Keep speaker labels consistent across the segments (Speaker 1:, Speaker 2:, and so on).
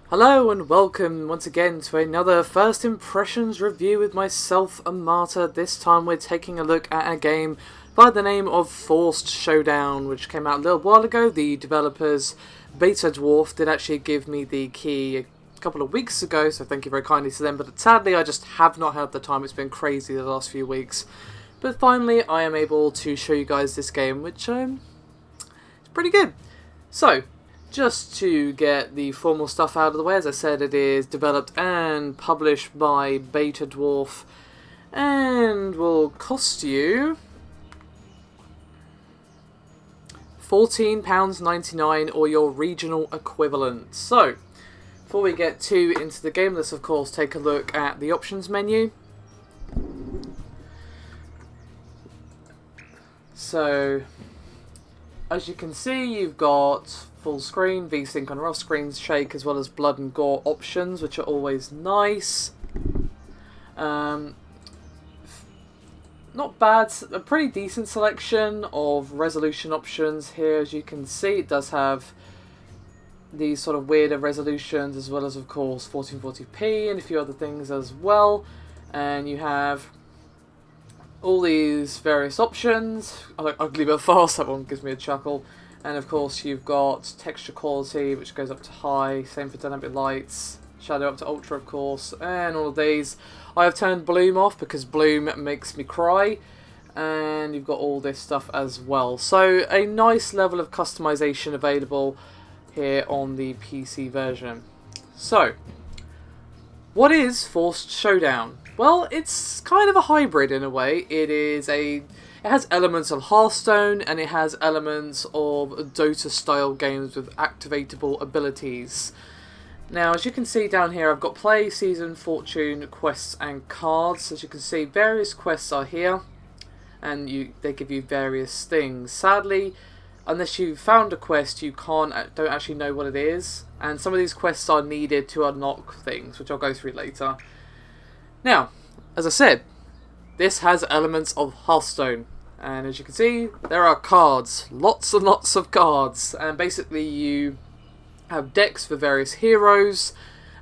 Speaker 1: Hello and welcome once again to another First Impressions review with myself, Amata. This time we're taking a look at a game by the name of Forced Showdown, which came out a little while ago. The developers, BetaDwarf, did actually give me the key a couple of weeks ago, so thank you very kindly to them, but sadly I just have not had the time. It's been crazy the last few weeks. But finally I am able to show you guys this game, which is pretty good. So, just to get the formal stuff out of the way, as I said, it is developed and published by BetaDwarf and will cost you £14.99 or your regional equivalent. So, before we get too into the game, let's of course take a look at the options menu. So, as you can see, you've got full screen, VSync on rough screens, shake, as well as blood and gore options, which are always nice. Not bad, a pretty decent selection of resolution options here. As you can see, it does have these sort of weirder resolutions, as well as of course 1440p and a few other things as well. And you have all these various options. Ugly but fast, that one gives me a chuckle. And of course you've got texture quality, which goes up to high, same for dynamic lights, shadow up to ultra of course, and all of these. I have turned bloom off because bloom makes me cry, and you've got all this stuff as well. So a nice level of customization available here on the PC version. So, what is Forced Showdown? Well, it's kind of a hybrid in a way. It has elements of Hearthstone and it has elements of Dota style games with activatable abilities. Now, as you can see down here, I've got play, season, fortune, quests and cards. As you can see, various quests are here and they give you various things. Sadly, unless you've found a quest, you don't actually know what it is, and some of these quests are needed to unlock things, which I'll go through later. Now, as I said, this has elements of Hearthstone, and as you can see, there are cards, lots and lots of cards, and basically you have decks for various heroes,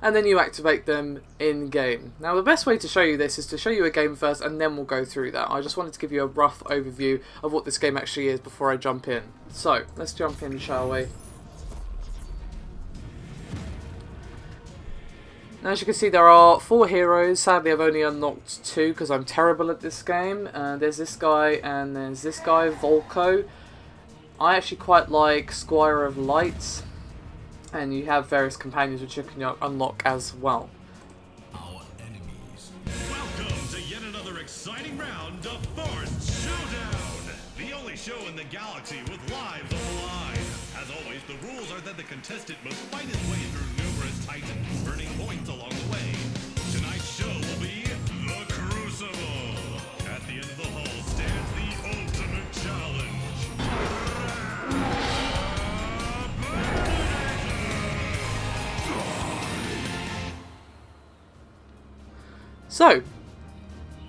Speaker 1: and then you activate them in-game. Now, the best way to show you this is to show you a game first, and then we'll go through that. I just wanted to give you a rough overview of what this game actually is before I jump in. So, let's jump in, shall we? Now, as you can see, there are 4 heroes. Sadly, I've only unlocked 2 because I'm terrible at this game. There's this guy and there's this guy, Volko. I actually quite like Squire of Light. And you have various companions which you can unlock as well.
Speaker 2: Our enemies. Welcome to yet another exciting round of Forced Showdown, the only show in the galaxy with lives on the line. As always, the rules are that the contestant must fight his way through numerous titans, earning points along the way. Tonight's show will be The Crucible. At the end of the hall stands the ultimate challenge.
Speaker 1: So,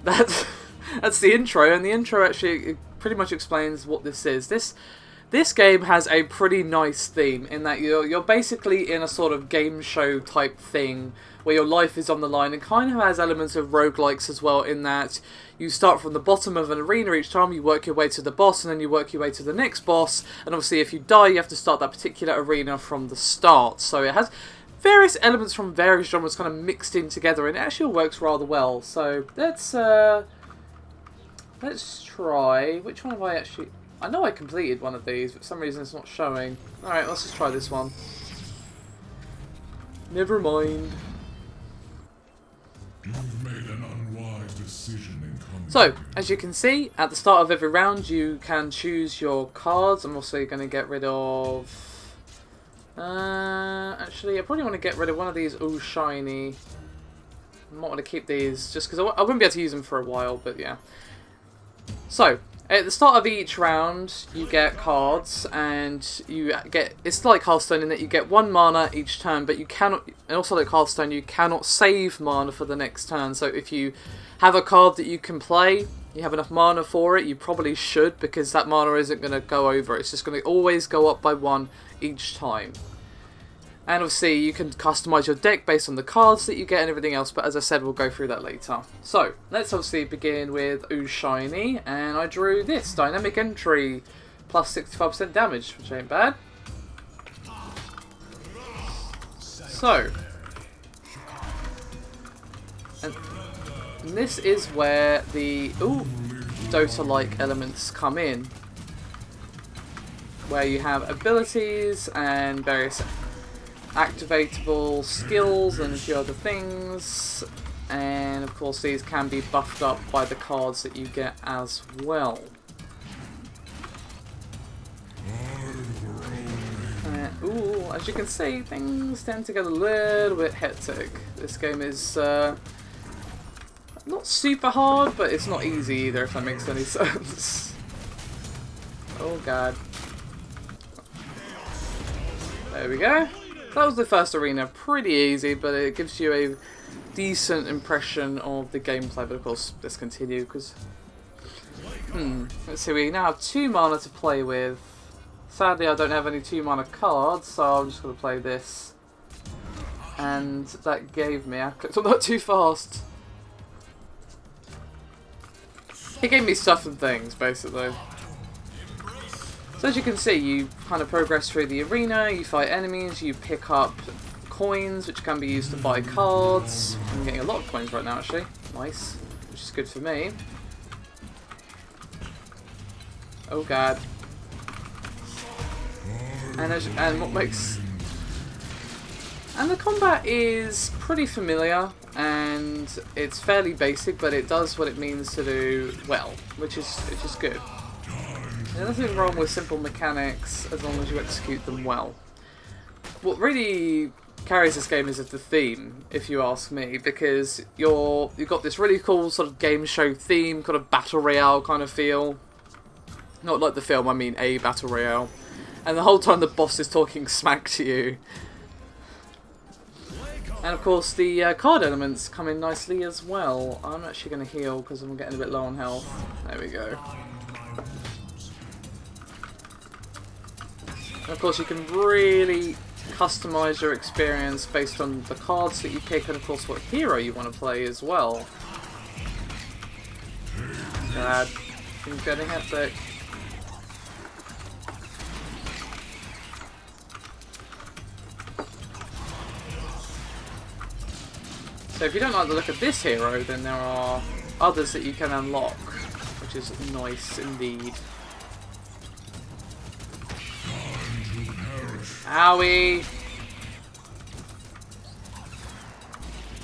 Speaker 1: that's the intro, and the intro actually pretty much explains what this is. This game has a pretty nice theme in that you're basically in a sort of game show type thing where your life is on the line, and kind of has elements of roguelikes as well, in that you start from the bottom of an arena each time, you work your way to the boss, and then you work your way to the next boss, and obviously if you die you have to start that particular arena from the start. So it has various elements from various genres kind of mixed in together, and it actually works rather well. So let's try. Which one have I actually? I know I completed one of these, but for some reason it's not showing. Alright, let's just try this one. Never mind.
Speaker 3: You've made an unwise decision in coming.
Speaker 1: So, as you can see, at the start of every round you can choose your cards. I'm also going to get rid of... actually, I probably want to get rid of one of these all shiny. I might want to keep these just because I wouldn't be able to use them for a while, but yeah. So, at the start of each round, you get cards, and it's like Hearthstone in that you get 1 mana each turn, but you cannot, and also like Hearthstone, you cannot save mana for the next turn. So if you have a card that you can play, you have enough mana for it, you probably should, because that mana isn't going to go over. It's just going to always go up by 1 each time. And obviously you can customise your deck based on the cards that you get and everything else, but as I said, we'll go through that later. So, let's obviously begin with Ooh Shiny, and I drew this, Dynamic Entry, plus 65% damage, which ain't bad. So, and this is where the Dota-like elements come in, where you have abilities and various activatable skills and a few other things, and of course these can be buffed up by the cards that you get as well. As you can see, things tend to get a little bit hectic. This game is not super hard, but it's not easy either, if that makes any sense. Oh god. There we go. That was the first arena. Pretty easy, but it gives you a decent impression of the gameplay. But of course, let's continue, because... Let's see, we now have 2 mana to play with. Sadly, I don't have any 2 mana cards, so I'm just going to play this. And that gave me... I clicked on that too fast. It gave me stuff and things, basically. So as you can see, you kind of progress through the arena, you fight enemies, you pick up coins, which can be used to buy cards. I'm getting a lot of coins right now, actually. Nice. Which is good for me. Oh god. And what makes... And the combat is pretty familiar, and it's fairly basic, but it does what it means to do well, which is good. There's nothing wrong with simple mechanics as long as you execute them well. What really carries this game is the theme, if you ask me, because you've got this really cool sort of game show theme, kind of battle royale kind of feel. Not like the film, I mean a battle royale. And the whole time the boss is talking smack to you. And of course the card elements come in nicely as well. I'm actually going to heal because I'm getting a bit low on health. There we go. And of course you can really customise your experience based on the cards that you pick and of course what hero you want to play as well. God, things getting hectic. So if you don't like the look of this hero, then there are others that you can unlock, which is nice indeed. Owie!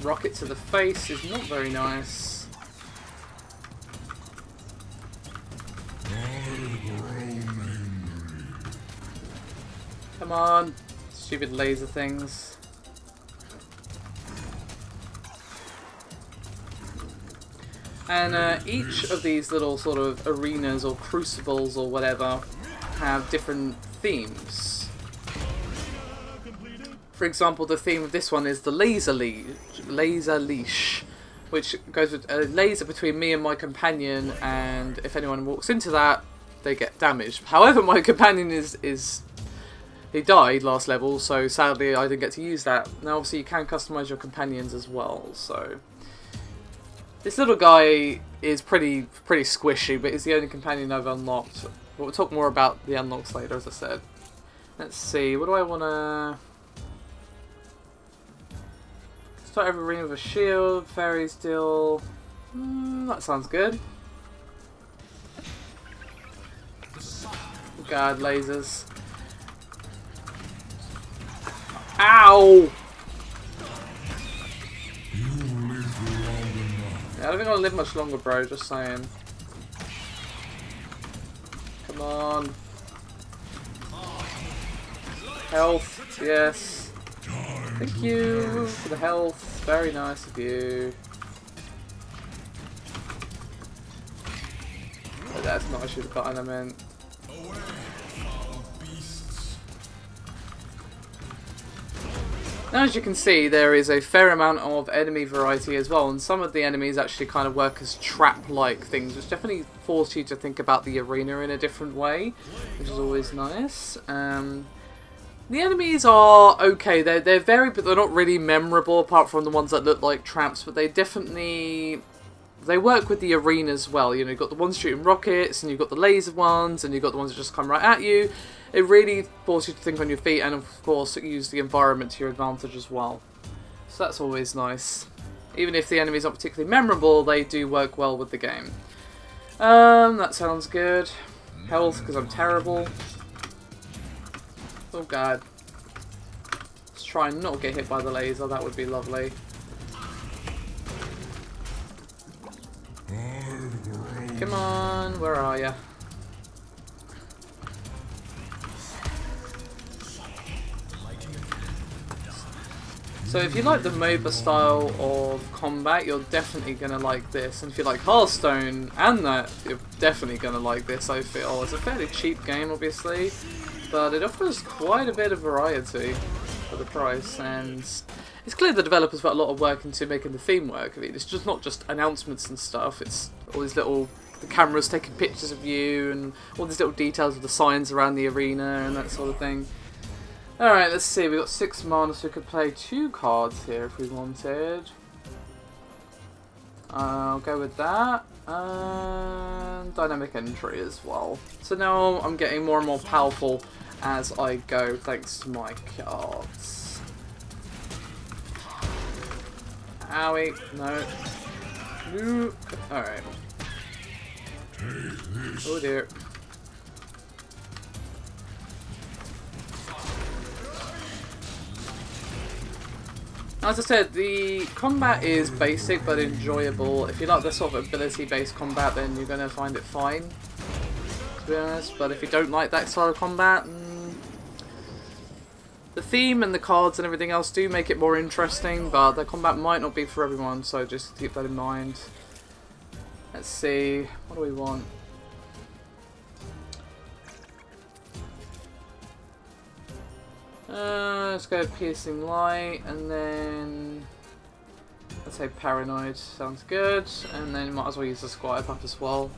Speaker 1: Rocket to the face is not very nice. Come on, stupid laser things. And each of these little sort of arenas or crucibles or whatever have different themes. For example, the theme of this one is the laser leash, which goes with a laser between me and my companion, and if anyone walks into that, they get damaged. However, my companion he died last level, so sadly I didn't get to use that. Now obviously you can customise your companions as well, so... This little guy is pretty squishy, but he's the only companion I've unlocked. But we'll talk more about the unlocks later, as I said. Let's see, what do I want to... Start every arena with a shield, fairies deal... that sounds good. God, lasers. Ow! I don't think I'll live much longer, bro, just saying. Come on. Health, yes. Thank you for the health. Very nice of you. But that's not a shoot button, I meant. Now as you can see, there is a fair amount of enemy variety as well, and some of the enemies actually kind of work as trap-like things, which definitely force you to think about the arena in a different way, which is always nice. The enemies are okay. They're very, but they're not really memorable apart from the ones that look like traps. But they definitely work with the arena as well. You know, you've got the ones shooting rockets, and you've got the laser ones, and you've got the ones that just come right at you. It really forces you to think on your feet, and of course, use the environment to your advantage as well. So that's always nice. Even if the enemies aren't particularly memorable, they do work well with the game. That sounds good. Health, because I'm terrible. Oh god. Let's try and not get hit by the laser, that would be lovely. Come on, where are ya? So if you like the MOBA style of combat, you're definitely going to like this. And if you like Hearthstone and that, you're definitely going to like this, I feel. It's a fairly cheap game, obviously, but it offers quite a bit of variety for the price. And it's clear the developers put a lot of work into making the theme work. I mean, it's just not just announcements and stuff. It's all these little... the cameras taking pictures of you and all these little details of the signs around the arena and that sort of thing. Alright, let's see, we've got 6 mana, so we could play 2 cards here if we wanted. I'll go with that. And dynamic entry as well. So now I'm getting more and more powerful as I go, thanks to my cards. Owie, no. Luke. Alright. Oh dear. As I said, the combat is basic but enjoyable. If you like the sort of ability-based combat, then you're going to find it fine, to be honest. But if you don't like that style of combat, the theme and the cards and everything else do make it more interesting, but the combat might not be for everyone, so just keep that in mind. Let's see, what do we want? Let's go Piercing Light, and then let's say Paranoid, sounds good, and then might as well use the Squire Puff as well.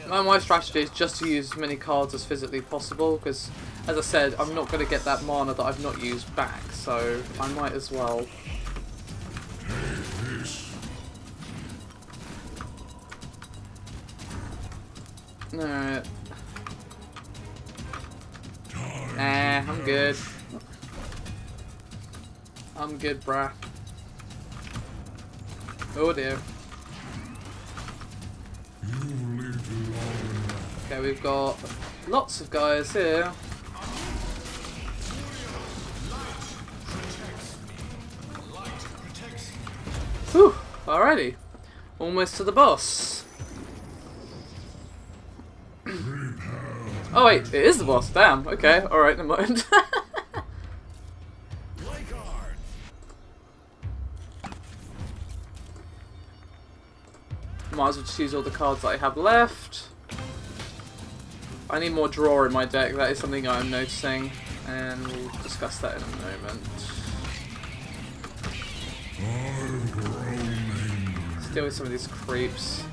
Speaker 1: My strategy is just to use as many cards as physically possible, because as I said, I'm not going to get that mana that I've not used back, so I might as well. Alright. Nah, I'm good. I'm good, bruh. Oh dear. Okay, we've got lots of guys here. Whew, alrighty. Almost to the boss. Oh wait, it is the boss, damn, okay, alright, never mind. Might as well just use all the cards that I have left. I need more draw in my deck, that is something I'm noticing, and we'll discuss that in a moment. Let's deal with some of these creeps.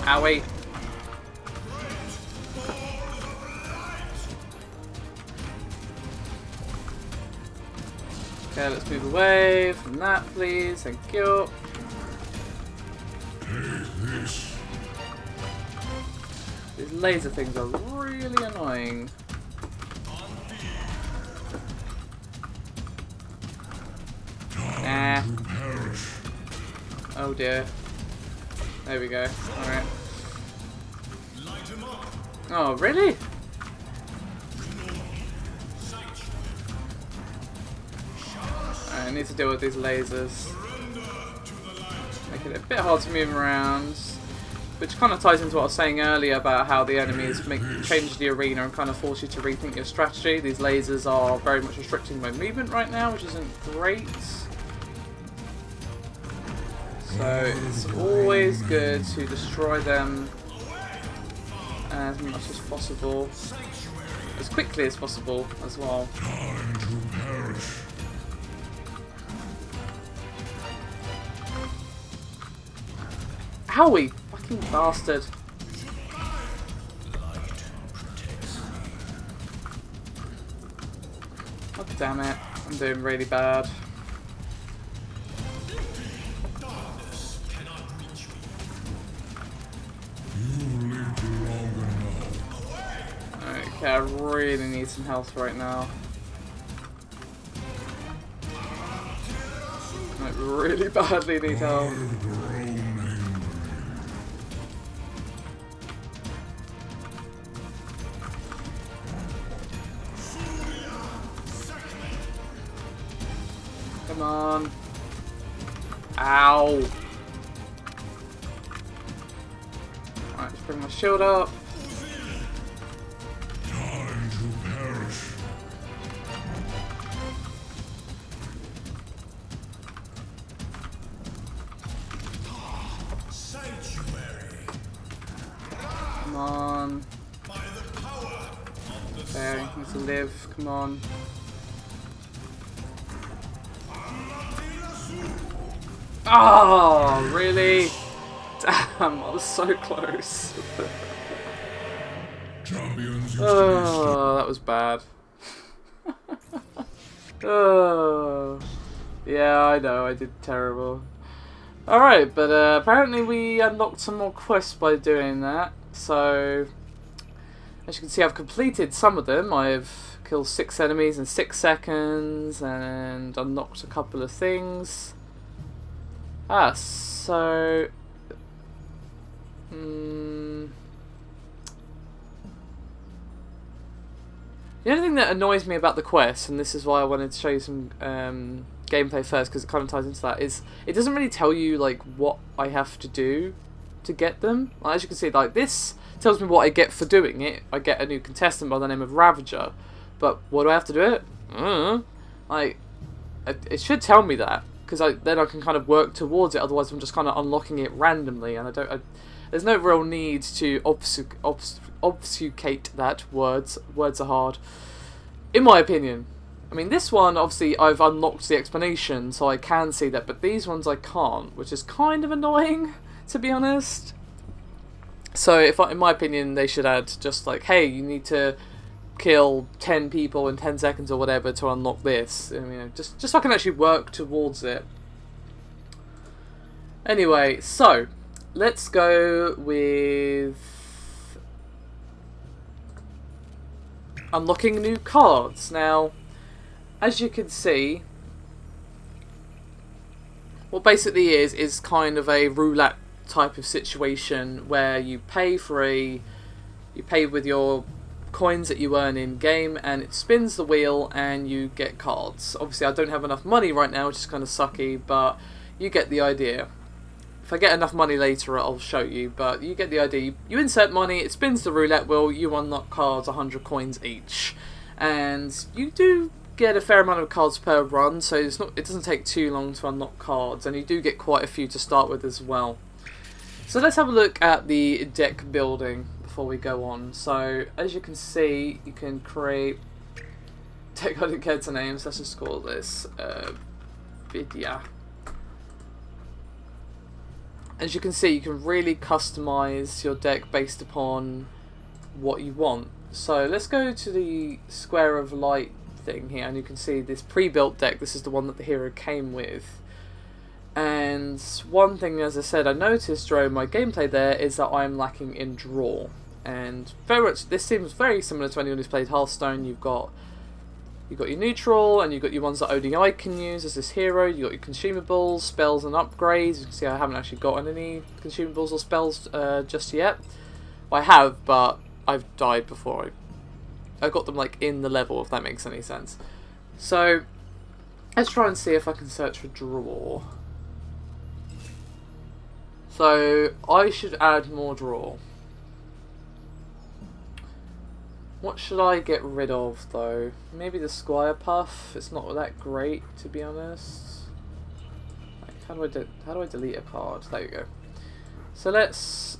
Speaker 1: Owie. Okay, let's move away from that, please. Thank you. These laser things are really annoying. Nah. Oh dear. There we go. Alright. Oh, really? I need to deal with these lasers. Making it a bit hard to move around. Which kind of ties into what I was saying earlier about how the enemies change the arena and kind of force you to rethink your strategy. These lasers are very much restricting my movement right now, which isn't great. So it's always good to destroy them as much as possible, as quickly as possible as well. Owie! Fucking bastard. Oh, damn it. I'm doing really bad. Okay, I really need some health right now. I really badly need help. Come on. Ow. Alright, let's bring my shield up.
Speaker 3: Time to perish.
Speaker 1: Come on. Okay, I need to live. Come on. Oh, really? Damn, I was so close.
Speaker 3: Champions
Speaker 1: Oh, that was bad. Oh, yeah, I know, I did terrible. Alright, but apparently we unlocked some more quests by doing that. So, as you can see, I've completed some of them. I've killed 6 enemies in 6 seconds and unlocked a couple of things. So... the only thing that annoys me about the quest, and this is why I wanted to show you some gameplay first, because it kind of ties into that, is it doesn't really tell you like what I have to do to get them. Like, as you can see, like this tells me what I get for doing it. I get a new contestant by the name of Ravager, but what do I have to do it? Like, it should tell me that, because then I can kind of work towards it. Otherwise, I'm just kind of unlocking it randomly, and there's no real need to obfuscate that. Words are hard, in my opinion. I mean, this one, obviously, I've unlocked the explanation, so I can see that, but these ones I can't, which is kind of annoying, to be honest. So, in my opinion, they should add just like, hey, you need to kill 10 people in 10 seconds or whatever to unlock this. I mean, just so I can actually work towards it. Anyway, so let's go with unlocking new cards. Now, as you can see, what basically is kind of a roulette type of situation where you pay with your coins that you earn in game, and it spins the wheel and you get cards. Obviously I don't have enough money right now, which is kind of sucky, but you get the idea. If I get enough money later, I'll show you, but you get the idea. You insert money, it spins the roulette wheel, you unlock cards, 100 coins each, and you do get a fair amount of cards per run, so it doesn't take too long to unlock cards, and you do get quite a few to start with as well. So let's have a look at the deck building before we go on. So as you can see, you can create deck. I didn't care to names. Let's just call this Vidya. As you can see, you can really customize your deck based upon what you want. So let's go to the Square of Light thing here, and you can see this pre-built deck. This is the one that the hero came with. And one thing, as I said, I noticed during my gameplay there is that I'm lacking in draw. And very much, this seems very similar to anyone who's played Hearthstone. You've got your neutral, and you've got your ones that only I can use as this hero. You've got your consumables, spells, and upgrades. You can see I haven't actually gotten any consumables or spells just yet. Well, I have, but I've died before I got them like in the level, if that makes any sense. So let's try and see if I can search for draw. So I should add more draw. What should I get rid of though? Maybe the Squire Puff. It's not that great, to be honest. Like, how do I delete a card? There you go. So let's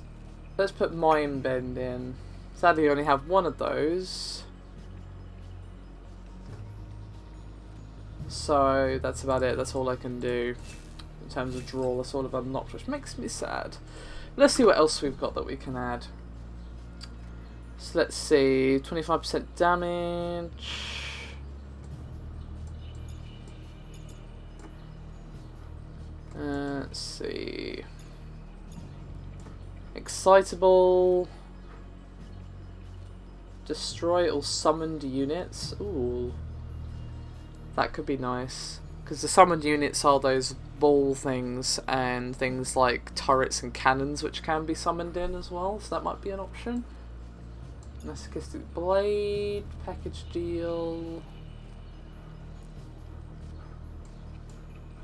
Speaker 1: put Mind Bend in. Sadly, I only have one of those. So that's about it. That's all I can do in terms of draw. That's all I've unlocked, which makes me sad. Let's see what else we've got that we can add. So let's see, 25% damage. Let's see. Excitable. Destroy all summoned units. Ooh. That could be nice. Because the summoned units are those ball things and things like turrets and cannons which can be summoned in as well. So that might be an option. Masochistic Blade. Package deal.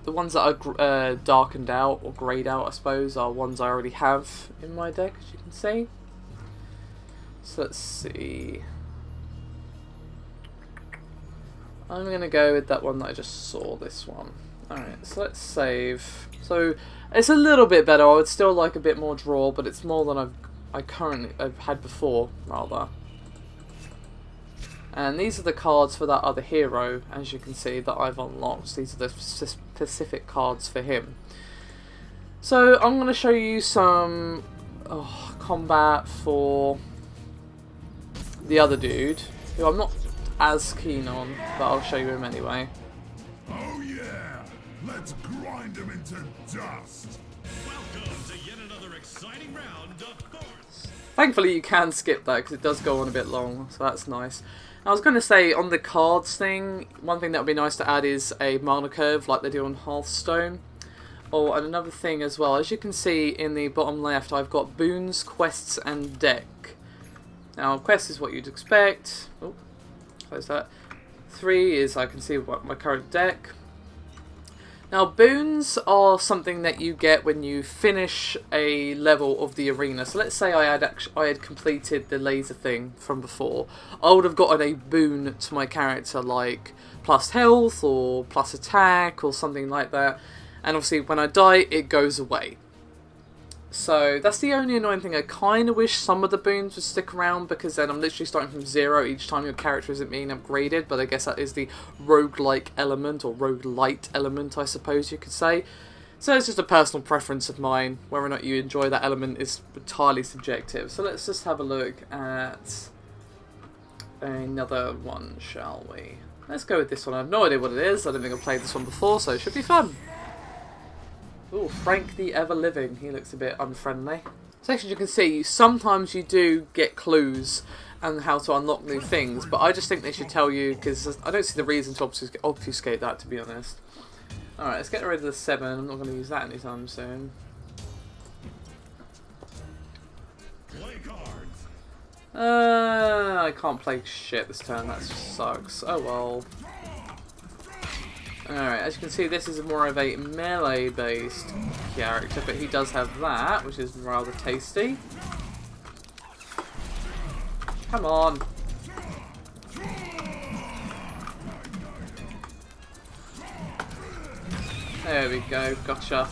Speaker 1: The ones that are darkened out or greyed out, I suppose, are ones I already have in my deck, as you can see. So let's see. I'm going to go with that one that I just saw, this one. Alright, so let's save. So it's a little bit better. I would still like a bit more draw, but it's more than I've had before, rather. And these are the cards for that other hero, as you can see, that I've unlocked. These are the specific cards for him. So I'm going to show you some combat for the other dude, who I'm not as keen on, but I'll show you him anyway.
Speaker 3: Oh yeah! Let's grind him into dust!
Speaker 2: Welcome to yet another exciting round of Forced.
Speaker 1: Thankfully you can skip that, because it does go on a bit long, so that's nice. I was going to say, on the cards thing, one thing that would be nice to add is a mana curve like they do on Hearthstone. Oh, and another thing as well, as you can see in the bottom left, I've got boons, quests and deck. Now, quest is what you'd expect. Oh, close that. 3 is I can see what my current deck. Now, boons are something that you get when you finish a level of the arena. So let's say I had completed the laser thing from before. I would have gotten a boon to my character, like plus health or plus attack or something like that. And obviously when I die, it goes away. So that's the only annoying thing. I kind of wish some of the boons would stick around, because then I'm literally starting from 0 each time your character isn't being upgraded. But I guess that is the roguelike element, or roguelite element, I suppose you could say. So it's just a personal preference of mine. Whether or not you enjoy that element is entirely subjective. So let's just have a look at another one, shall we? Let's go with this one. I have no idea what it is. I don't think I've played this one before, so it should be fun. Ooh, Frank the Ever-Living. He looks a bit unfriendly. So as you can see, sometimes you do get clues on how to unlock new things, but I just think they should tell you, because I don't see the reason to obfuscate that, to be honest. Alright, let's get rid of the 7. I'm not going to use that anytime soon.
Speaker 2: Play cards.
Speaker 1: I can't play shit this turn. That sucks. Oh well. Alright, as you can see, this is more of a melee-based character, but he does have that, which is rather tasty. Come on. There we go, gotcha.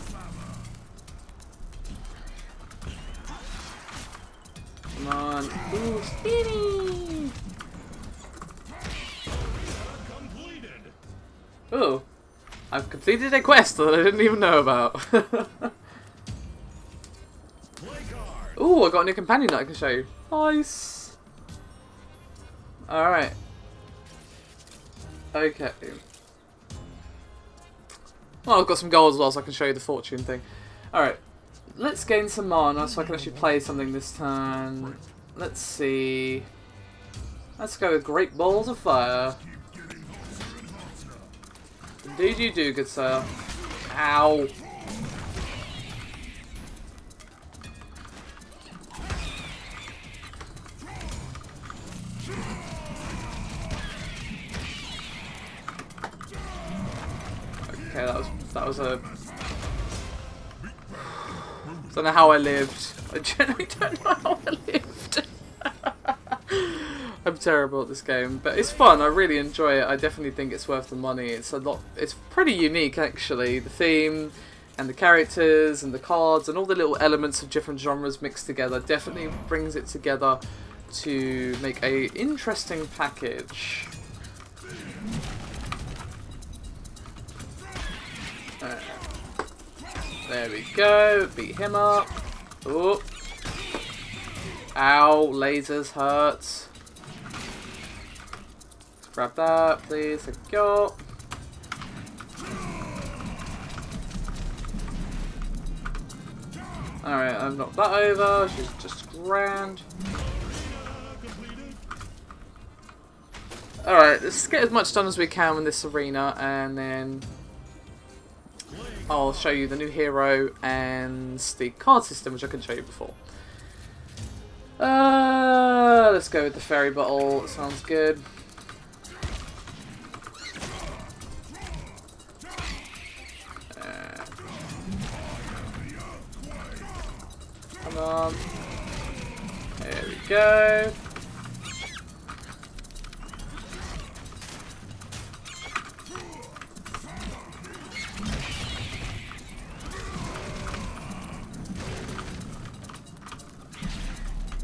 Speaker 1: Come on. Ooh, speedy! Oh, I've completed a quest that I didn't even know about. Oh, I got a new companion that I can show you. Nice. Alright. Okay. Well, I've got some gold as well, so I can show you the fortune thing. Alright. Let's gain some mana so I can actually play something this turn. Let's see. Let's go with Great Balls of Fire. Indeed you do, good sir. Ow. Okay, that was a... I don't know how I lived. I genuinely don't know how I lived. I'm terrible at this game, but it's fun. I really enjoy it. I definitely think it's worth the money. It's a lot. It's pretty unique, actually. The theme and the characters and the cards and all the little elements of different genres mixed together definitely brings it together to make a interesting package. There we go. Beat him up. Oh. Ow, lasers hurt. Let's grab that, please. Thank you. Alright, I've knocked that over. She's just grand. Alright, let's get as much done as we can in this arena, and then I'll show you the new hero and the card system, which I couldn't show you before. Let's go with the fairy bottle. That sounds good. Come on. There we go.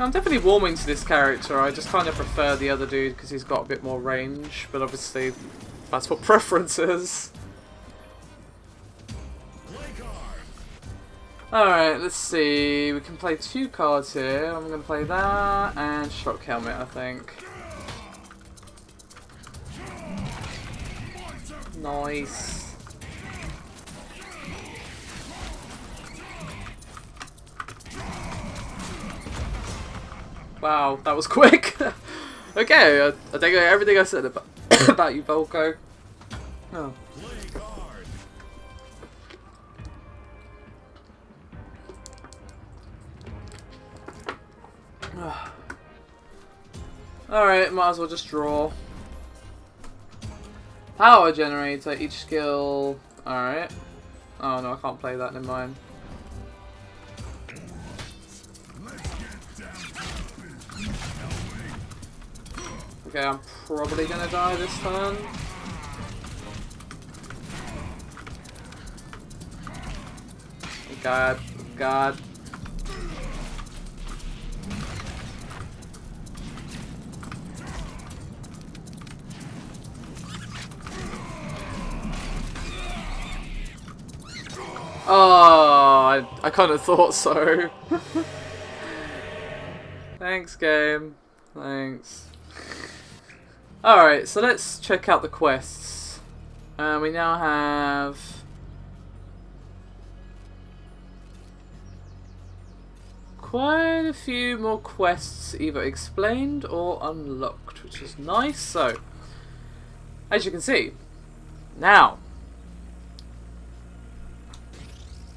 Speaker 1: I'm definitely warming to this character. I just kind of prefer the other dude because he's got a bit more range, but obviously that's what preference is. Alright, let's see. We can play 2 cards here. I'm going to play that and Shock Helmet, I think. Nice. Wow, that was quick. Okay, I think everything I said about, about you, Volko. Oh. Alright, might as well just draw. Power generator, each skill. Alright. Oh no, I can't play that, never mind. Okay, I'm probably gonna die this turn. Oh god, oh god. Oh, I kind of thought so. Thanks, game. Thanks. Alright, so let's check out the quests. We now have quite a few more quests either explained or unlocked, which is nice. So, as you can see, now,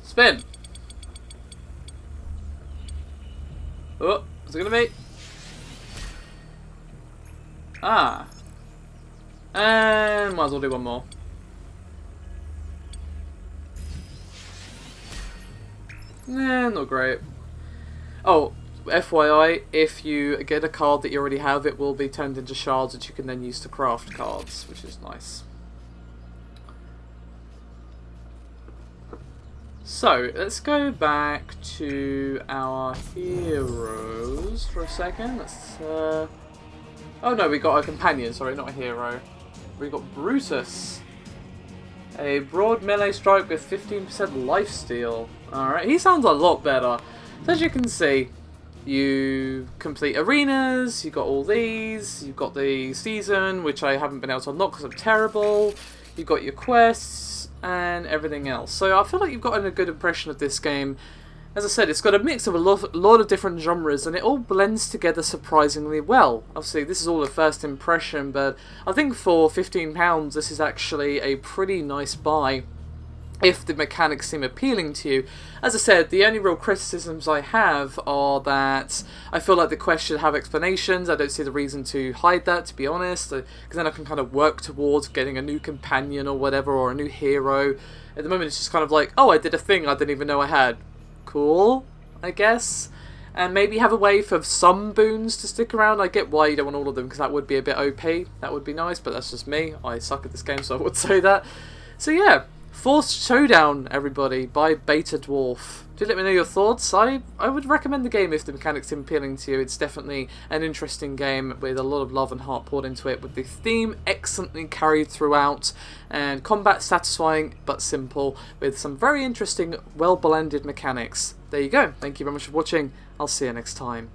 Speaker 1: spin. Oh, what's it gonna be? Ah. And might as well do one more. Nah, not great. Oh, FYI, if you get a card that you already have, it will be turned into shards that you can then use to craft cards, which is nice. So, let's go back to our heroes for a second. Let's, oh no, we got a companion, sorry, not a hero. We got Brutus. A broad melee strike with 15% lifesteal. Alright, he sounds a lot better. So as you can see, you complete arenas, you got all these, you've got the season, which I haven't been able to unlock because I'm terrible. You've got your quests, and everything else. So I feel like you've gotten a good impression of this game. As I said, it's got a mix of a lot of different genres, and it all blends together surprisingly well. Obviously, this is all a first impression, but I think for £15, this is actually a pretty nice buy, if the mechanics seem appealing to you. As I said, the only real criticisms I have are that I feel like the quest should have explanations. I don't see the reason to hide that, to be honest, because then I can kind of work towards getting a new companion or whatever, or a new hero. At the moment, it's just kind of like, oh, I did a thing I didn't even know I had. Cool, I guess. And maybe have a way for some boons to stick around. I get why you don't want all of them, because that would be a bit OP. That would be nice, but that's just me. I suck at this game, so I would say that. So yeah, Forced Showdown, everybody, by BetaDwarf. Do let me know your thoughts. I would recommend the game if the mechanics seem appealing to you. It's definitely an interesting game with a lot of love and heart poured into it, with the theme excellently carried throughout, and combat satisfying but simple, with some very interesting, well-blended mechanics. There you go. Thank you very much for watching. I'll see you next time.